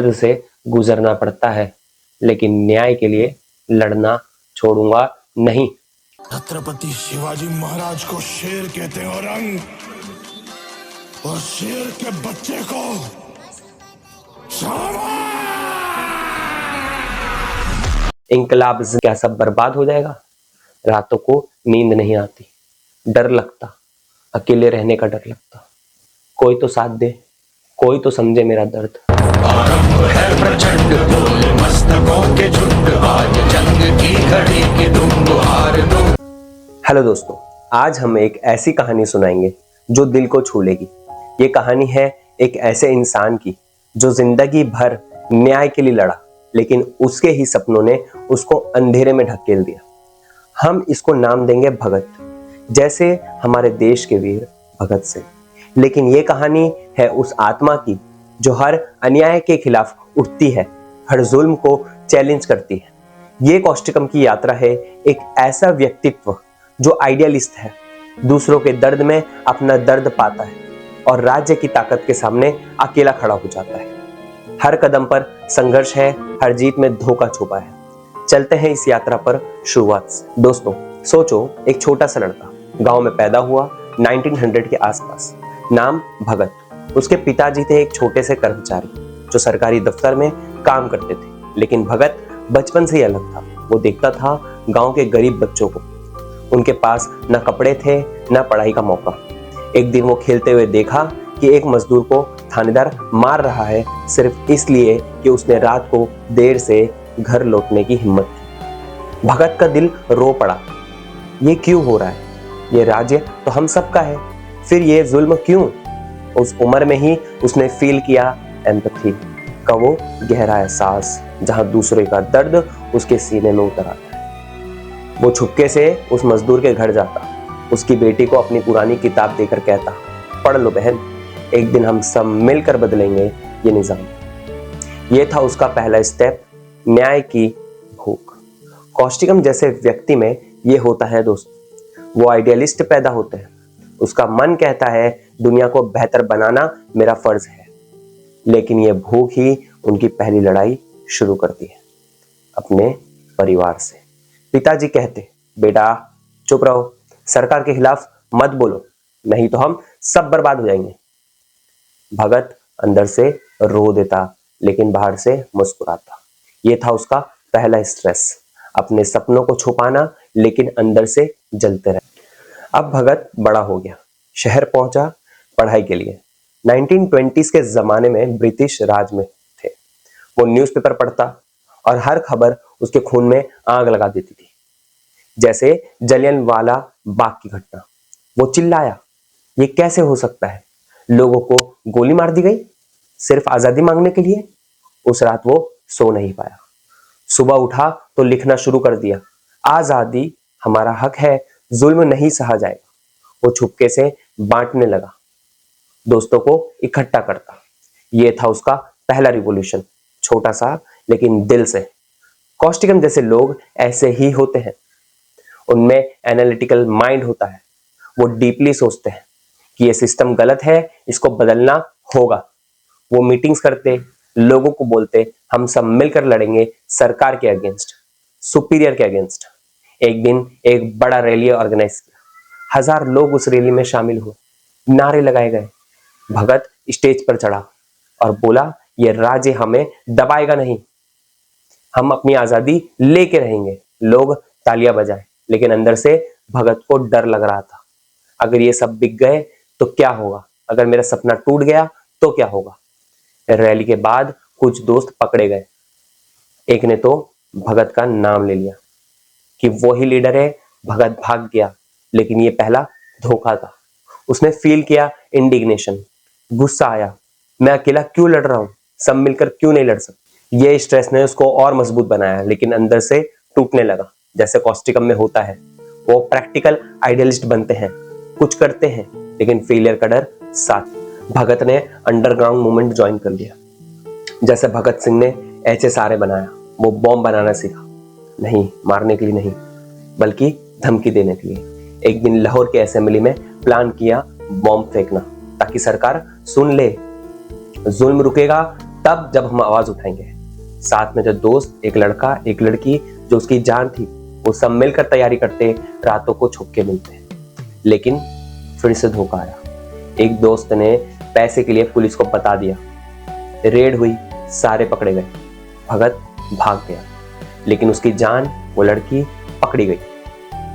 दर्द से गुजरना पड़ता है, लेकिन न्याय के लिए लड़ना छोड़ूंगा नहीं। छत्रपति शिवाजी महाराज को शेर कहते हैं औरंग, और शेर के बच्चे को इंकलाब से क्या सब बर्बाद हो जाएगा? रातों को नींद नहीं आती, डर लगता, अकेले रहने का डर लगता। कोई तो साथ दे, कोई तो समझे मेरा दर्द। आरंभ है प्रचंड बोले मस्तकों के झुंड, आज जंग की घड़ी की तुम गुहार दो। हेलो दोस्तों, आज हम एक ऐसी कहानी सुनाएंगे जो दिल को छू लेगी। ये कहानी है एक ऐसे इंसान की जो जिंदगी भर न्याय के लिए लड़ा, लेकिन उसके ही सपनों ने उसको अंधेरे में ढकेल दिया। हम इसको नाम देंगे भगत, जैसे हमारे देश के वीर भगत सिंह। लेकिन ये कहानी है उस आत्मा की जो हर अन्याय के खिलाफ उठती है, हर जुल्म को चैलेंज करती है। ये कौष्टिकम की यात्रा है एक ऐसा व्यक्तित्व जो आइडियलिस्ट है, दूसरों के दर्द में अपना दर्द पाता है और राज्य की ताकत के सामने अकेला खड़ा हो जाता है। हर कदम पर संघर्ष है, हर जीत में धोखा छुपा है। चलते हैं इस यात्रा पर शुरुआत से। दोस्तों, सोचो एक छोटा सा लड़का गांव में पैदा हुआ 1900 के आसपास। नाम भगत। उसके पिताजी थे एक छोटे से कर्मचारी जो सरकारी दफ्तर में काम करते थे। लेकिन भगत बचपन से ही अलग था। वो देखता था गांव के गरीब बच्चों को, उनके पास न कपड़े थे न पढ़ाई का मौका। एक दिन वो खेलते हुए देखा कि एक मजदूर को थानेदार मार रहा है सिर्फ इसलिए कि उसने रात को देर से घर लौटने की हिम्मत की। भगत का दिल रो पड़ा। ये क्यों हो रहा है? ये राज्य तो हम सबका है, फिर ये जुल्म क्यों? उस उम्र में ही उसने फील किया एम्पैथी का वो गहरा एहसास, जहां दूसरे का दर्द उसके सीने में उतर आता है। वो छुपके से उस मजदूर के घर जाता, उसकी बेटी को अपनी पुरानी किताब देकर कहता, पढ़ लो बहन, एक दिन हम सब मिलकर बदलेंगे ये निजाम। ये था उसका पहला स्टेप, न्याय की भूख। कौष्टिकम जैसे व्यक्ति में ये होता है दोस्तों। वो आइडियलिस्ट पैदा होते हैं। उसका मन कहता है दुनिया को बेहतर बनाना मेरा फर्ज है। लेकिन ये भूख ही उनकी पहली लड़ाई शुरू करती है अपने परिवार से। पिताजी कहते, बेटा चुप रहो, सरकार के खिलाफ मत बोलो, नहीं तो हम सब बर्बाद हो जाएंगे। भगत अंदर से रो देता, लेकिन बाहर से मुस्कुराता। ये था उसका पहला स्ट्रेस, अपने सपनों को छुपाना लेकिन अंदर से जलते रहे। अब भगत बड़ा हो गया, शहर पहुंचा पढ़ाई के लिए। 1920s के जमाने में ब्रिटिश राज में थे। वो न्यूज़पेपर पढ़ता और हर खबर उसके खून में आग लगा देती थी, जैसे जलियांवाला बाग की घटना। वो चिल्लाया, ये कैसे हो सकता है? लोगों को गोली मार दी गई सिर्फ आजादी मांगने के लिए। उस रात वो सो नहीं पाया। सुबह उठा तो लिखना शुरू कर दिया, आजादी हमारा हक है, जुल्म नहीं सहा जाएगा। वो छुपके से बांटने लगा, दोस्तों को इकट्ठा करता। ये था उसका पहला रिवॉल्यूशन, छोटा सा लेकिन दिल से। कौष्टिकम जैसे लोग ऐसे ही होते हैं। उनमें एनालिटिकल माइंड होता है। वो डीपली सोचते हैं कि ये सिस्टम गलत है, इसको बदलना होगा। वो मीटिंग्स करते, लोगों को बोलते, हम सब मिलकर लड़ेंगे सरकार के अगेंस्ट, सुपीरियर के अगेंस्ट। एक दिन एक बड़ा रैली ऑर्गेनाइज किया। 1000 लोग उस रैली में शामिल हुए, नारे लगाए गए। भगत स्टेज पर चढ़ा और बोला, ये राज्य हमें दबाएगा नहीं, हम अपनी आजादी लेके रहेंगे। लोग तालियां बजाए, लेकिन अंदर से भगत को डर लग रहा था। अगर ये सब बिक गए तो क्या होगा? अगर मेरा सपना टूट गया तो क्या होगा? रैली के बाद कुछ दोस्त पकड़े गए। एक ने तो भगत का नाम ले लिया कि वो ही लीडर है। भगत भाग गया, लेकिन ये पहला धोखा था। उसने फील किया इंडिग्नेशन, गुस्सा आया, मैं अकेला क्यों लड़ रहा हूं, सब मिलकर क्यों नहीं लड़ सकते। ये स्ट्रेस ने उसको और मजबूत बनाया, लेकिन अंदर से टूटने लगा, जैसे कौष्टिकम में होता है। वो प्रैक्टिकल आइडियलिस्ट बनते हैं, कुछ करते हैं, लेकिन फेलियर का डर साथ। भगत ने अंडरग्राउंड मूवमेंट ज्वाइन कर लिया। जैसे भगत सिंह ने HSRA बनाया, वो बॉम्ब बनाना सीखा, नहीं मारने के लिए नहीं, बल्कि धमकी देने के लिए। एक दिन लाहौर के असेंबली में प्लान किया बॉम्ब फेंकना, ताकि सरकार सुन ले। जुल्म रुकेगा तब जब हम आवाज उठाएंगे। साथ में जो दोस्त, एक लड़का एक लड़की जो उसकी जान थी, वो सब मिलकर तैयारी करते, रातों को छुप के मिलते हैं। लेकिन फिर से धोखा आया। एक दोस्त ने पैसे के लिए पुलिस को बता दिया, रेड हुई, सारे पकड़े गए। भगत भाग गया, लेकिन उसकी जान, वो लड़की पकड़ी गई।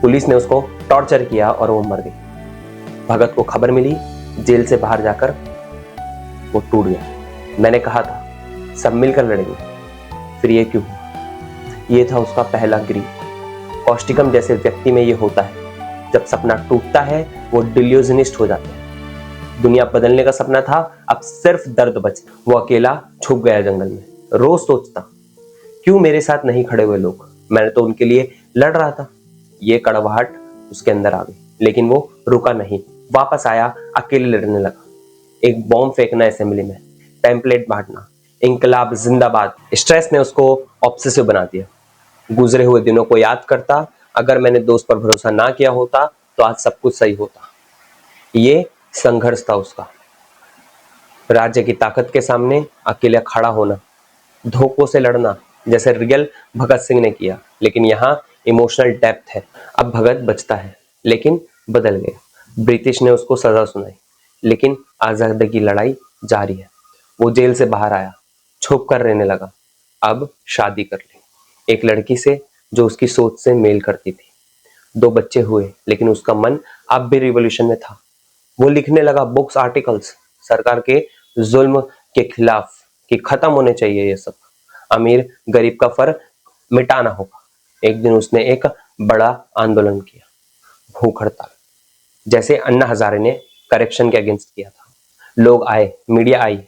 पुलिस ने उसको टॉर्चर किया और वो मर गई। भगत को खबर मिली, जेल से बाहर जाकर वो टूट गया। मैंने कहा था सब मिलकर लड़ेंगे, फिर ये क्यों हुआ? ये था उसका पहला ग्रीफ। कौष्टिकम जैसे व्यक्ति में ये होता है, जब सपना टूटता है वो डिल्यूजनिस्ट हो जाता है। दुनिया बदलने का सपना था, अब सिर्फ दर्द बचा। वो अकेला छुप गया जंगल में। रोज सोचता, क्यों मेरे साथ नहीं खड़े हुए लोग? मैंने तो उनके लिए लड़ रहा था। ये कड़वाहट उसके अंदर आ गई, लेकिन वो रुका नहीं, वापस आया, अकेले लड़ने लगा। एक बॉम्ब फेंकना असेंबली में, पैम्पलेट बांटना, इंकलाब जिंदाबाद। स्ट्रेस ने उसको ऑब्सेसिव बना दिया। गुजरे हुए दिनों को याद करता, अगर मैंने दोस्त पर भरोसा ना किया होता तो आज सब कुछ सही होता। ये संघर्ष था उसका। राज्य की ताकत के सामने अकेला खड़ा होना, धोखों से लड़ना, जैसे रियल भगत सिंह ने किया। लेकिन यहाँ इमोशनल डेप्थ है। अब भगत बचता है, लेकिन बदल गया। ब्रिटिश ने उसको सजा सुनाई, लेकिन आजादी की लड़ाई जारी है। वो जेल से बाहर आया, छुप कर रहने लगा। अब शादी कर ली एक लड़की से जो उसकी सोच से मेल करती थी। 2 बच्चे हुए, लेकिन उसका मन अब भी रिवॉल्यूशन में था। वो लिखने लगा बुक्स, आर्टिकल्स, सरकार के जुल्म के खिलाफ कि खत्म होने चाहिए ये सब। अमीर गरीब का फर्क मिटाना होगा। एक दिन उसने एक बड़ा आंदोलन किया, भूख हड़ताल, जैसे अन्ना हजारे ने करप्शन के अगेंस्ट किया था। लोग आए, मीडिया आई।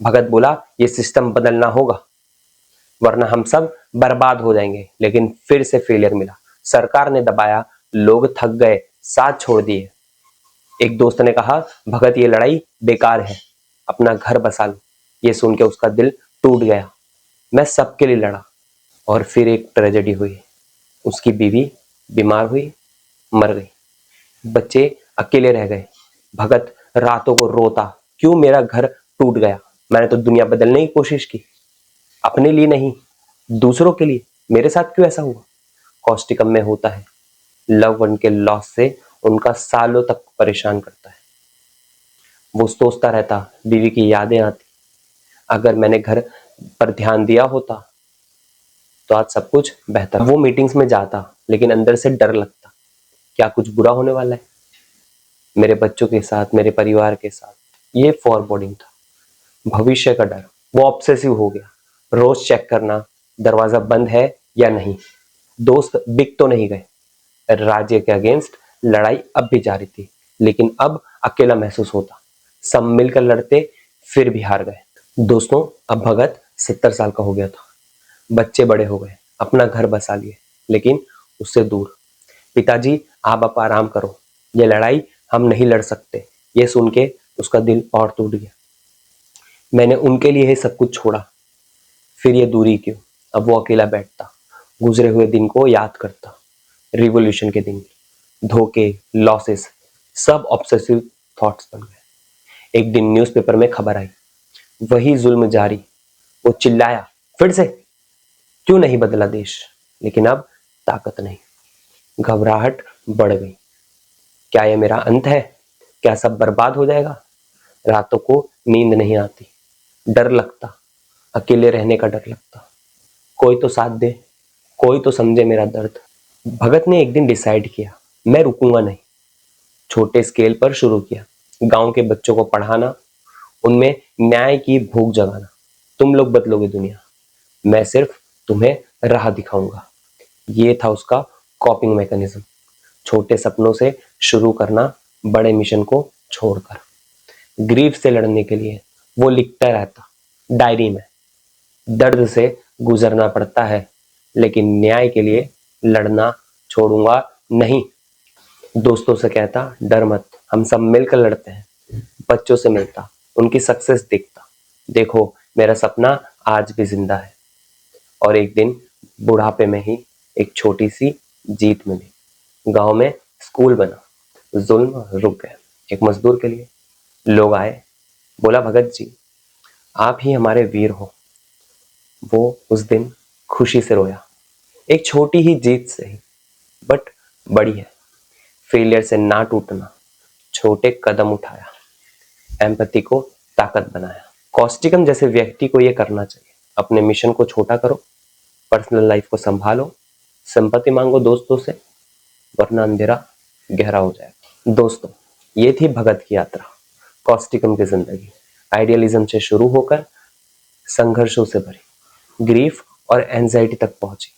भगत बोला ये सिस्टम बदलना होगा, वरना हम सब बर्बाद हो जाएंगे। लेकिन फिर से फेलियर मिला। सरकार ने दबाया, लोग थक गए, साथ छोड़ दिए। एक दोस्त ने कहा, भगत ये लड़ाई बेकार है, अपना घर बसा लो। ये सुन के उसका दिल टूट गया। मैं सबके लिए लड़ा। और फिर एक ट्रेजेडी हुई। उसकी बीवी बीमार हुई, मर गई। बच्चे अकेले रह गए। भगत रातों को रोता, क्यों मेरा घर टूट गया? मैंने तो दुनिया बदलने की कोशिश की, अपने लिए नहीं, दूसरों के लिए। मेरे साथ क्यों ऐसा हुआ? कौष्टिकम में होता है, लव वन के लॉस से उनका सालों तक परेशान करता है। वो सोचता रहता, बीवी की यादें आती, अगर मैंने घर पर ध्यान दिया होता तो आज सब कुछ बेहतर। वो मीटिंग्स में जाता, लेकिन अंदर से डर लगता, क्या कुछ बुरा होने वाला है मेरे बच्चों के साथ, मेरे परिवार के साथ? ये फॉरबोर्डिंग था, भविष्य का डर। वो ऑब्सेसिव हो गया, रोज चेक करना, दरवाजा बंद है या नहीं। दोस्त बिक तो नहीं गए। राज्य के अगेंस्ट लड़ाई अब भी जारी थी, लेकिन अब अकेला महसूस होता। सब मिलकर लड़ते, फिर भी हार गए। दोस्तों, अब भगत 70 साल का हो गया था। बच्चे बड़े हो गए, अपना घर बसा लिए, लेकिन उससे दूर। पिताजी, आप अब आराम करो, ये लड़ाई हम नहीं लड़ सकते। ये सुन के उसका दिल और टूट गया। मैंने उनके लिए ही सब कुछ छोड़ा, फिर ये दूरी क्यों? अब वो अकेला बैठता, गुजरे हुए दिन को याद करता। रिवॉल्यूशन के दिन, धोखे, लॉसेस, सब ऑब्सेसिव थॉट्स बन गए। एक दिन न्यूज़पेपर में खबर आई, वही जुल्म जारी। वो चिल्लाया, फिर से, क्यों नहीं बदला देश? लेकिन अब ताकत नहीं, घबराहट बढ़ गई। क्या ये मेरा अंत है? क्या सब बर्बाद हो जाएगा? रातों को नींद नहीं आती, डर लगता, अकेले रहने का डर लगता। कोई तो साथ दे, कोई तो समझे मेरा दर्द। भगत ने एक दिन डिसाइड किया, मैं रुकूंगा नहीं। छोटे स्केल पर शुरू किया, गांव के बच्चों को पढ़ाना, उनमें न्याय की भूख जगाना। तुम लोग बदलोगे दुनिया, मैं सिर्फ तुम्हें राह दिखाऊंगा। ये था उसका कॉपिंग मैकेनिज्म। छोटे सपनों से शुरू करना, बड़े मिशन को छोड़कर। ग्रीफ से लड़ने के लिए वो लिखता रहता डायरी में, दर्द से गुजरना पड़ता है, लेकिन न्याय के लिए लड़ना छोड़ूंगा नहीं। दोस्तों से कहता, डर मत, हम सब मिलकर लड़ते हैं। बच्चों से मिलता, उनकी सक्सेस देखता, देखो मेरा सपना आज भी जिंदा है। और एक दिन बुढ़ापे में ही एक छोटी सी जीत मिली। गांव में स्कूल बना, जुल्म रुक गया। एक मजदूर के लिए लोग आए, बोला, भगत जी आप ही हमारे वीर हो। वो उस दिन खुशी से रोया, एक छोटी ही जीत से ही, बट बड़ी है। फेलियर से ना टूटना, छोटे कदम उठाया, एम्पैथी को ताकत बनाया। कॉस्टिकम जैसे व्यक्ति को यह करना चाहिए। अपने मिशन को छोटा करो, पर्सनल लाइफ को संभालो, सिंपैथी मांगो दोस्तों से, वरना अंधेरा गहरा हो जाएगा। दोस्तों, ये थी भगत की यात्रा, कॉस्टिकम की जिंदगी। आइडियलिज्म से शुरू होकर संघर्षों से भरी, ग्रीफ और एंजाइटी तक पहुंची,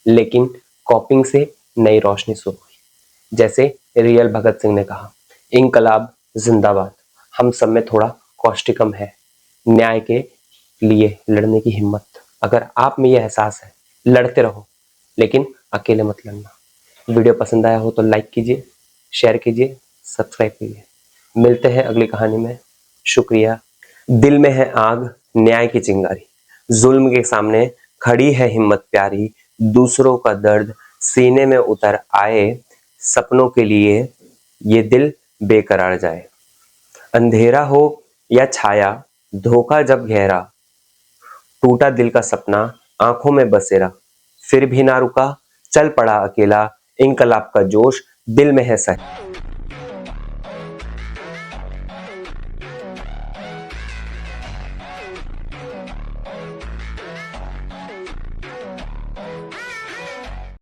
लेकिन कॉपिंग से नई रोशनी शुरू हुई। जैसे रियल भगत सिंह ने कहा, इंकलाब जिंदाबाद। हम सब में थोड़ा कॉस्टिकम है, न्याय के लिए लड़ने की हिम्मत। अगर आप में यह एहसास है, लड़ते रहो, लेकिन अकेले मत लड़ना। वीडियो पसंद आया हो तो लाइक कीजिए, शेयर कीजिए, सब्सक्राइब कीजिए। मिलते हैं अगली कहानी में। शुक्रिया। दिल में है आग, न्याय की चिंगारी, जुल्म के सामने खड़ी है हिम्मत प्यारी। दूसरों का दर्द सीने में उतर आए, सपनों के लिए ये दिल बेकरार जाए। अंधेरा हो या छाया, धोखा जब गहरा, टूटा दिल का सपना आंखों में बसेरा, फिर भी ना रुका, चल पड़ा अकेला। इंकलाब का जोश दिल में है सही।